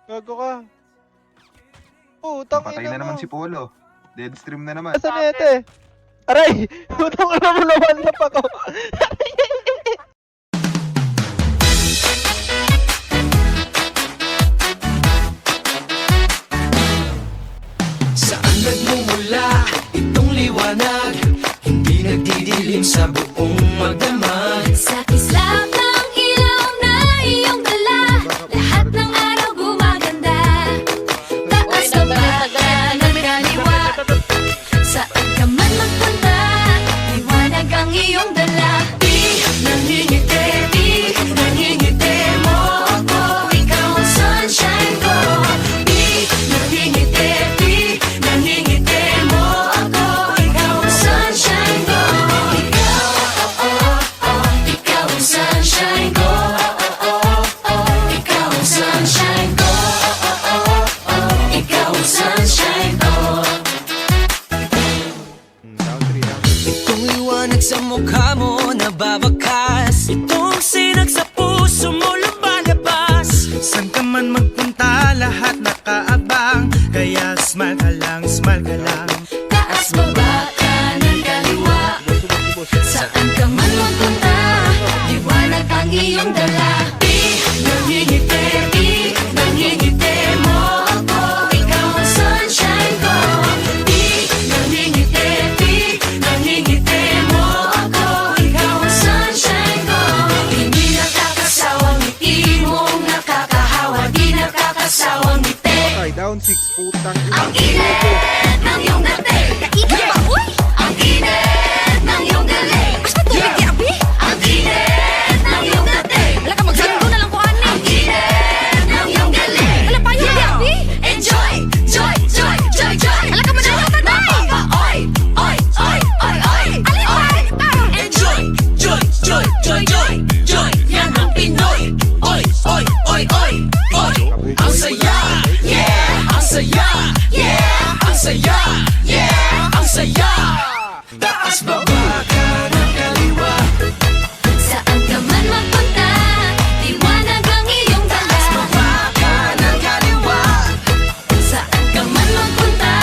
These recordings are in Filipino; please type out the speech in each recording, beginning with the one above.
Gago ka. Putang Patay ina na naman mo. si Polo. Deadstream na naman. Asan na ito eh? Aray! Putang ina mo naman na pa ko. Saan nagmumula itong liwanag? Hindi nagdidilim sa buong magdamag. Sa kislap ng ilaw na iyong dala, lahat ng araw gumaganda. Taas ka ba ng kaliwa? Saan ka man magpunta, liwanag ang iyong dala. Di nangingiti mo ako. Ikaw ang sunshine ko. Di nangingiti mo ako. Ikaw ang sunshine ko. Ikaw ang sunshine ko. Ikaw ang sunshine ko. Ikaw ang sunshine ko. Down 3, down 3. Itong liwanag sa mukha mo nababakas. Itong sinag sa puso mo lumalabas. San ka man magpunta, lahat nakaabang. Kaya smile ka lang, smile ka lang. Taas baba kanan kaliwa, saan ka man magpunta, liwanag ang iyong dala. Di nangingiti mo ako. Ikaw ang sunshine ko. Di nangingiti mo ako. Ikaw ang sunshine ko. Hindi nakakasawang ngiti mong nakakahawa. Di nakakasawang ngiti. Okay, down 6. Putang ina. Ang init ng iyong dating. Ikaw ba, uy? Ang init ng iyong galing. Basta tubig di abi? Ang init ng iyong dating. Wala ka magsando na lang ko ani. Ang init ng iyong galing. Wala pa yun di abi? Enjoy, joy, joy, joy, joy. Wala ka madalaw ka day. Oy, oy, oy, oy, oy. Alin ba? Enjoy, joy, joy, joy, joy, joy. Yan ang Pinoy. Oy, oy, oy, oy, oy. Ang saya, yeah. Ang saya, yeah. Ang saya, yeah. Ang saya. Taas baba kanan kaliwa. Saan ka man magpunta, liwanag ang iyong dala. Baba kanan kaliwa. Saan ka man magpunta,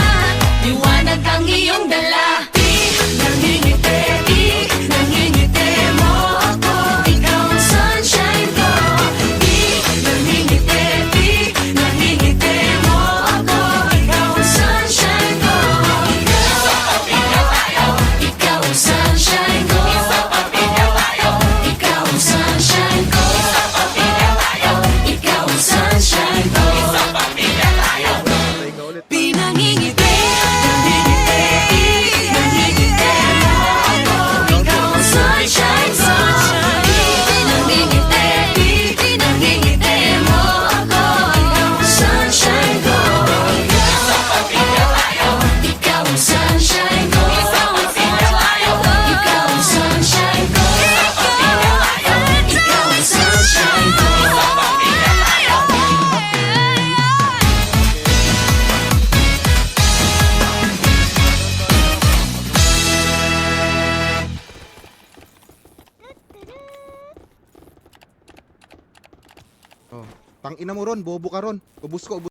liwanag ang iyong dala. Di nangingiti mo ako. Ikaw ang sunshine ko. Di nangingiti mo ako. Ikaw ang sunshine ko. Ikaw ang sunshine ko. Ikaw ang sunshine ko. Ikaw ang sunshine ko. Patay ka ulit. Pinangingiti, nangingiti mo ako. Ikaw ang sunshine ko. Pinangingiti mo ako. Ikaw ang sunshine ko. Ikaw ang sunshine ko. Ikaw ang sunshine ko. Ikaw ang sunshine ko. Oh. Tang ina mo ron, bobo ka ron. Ubus ko, ubus.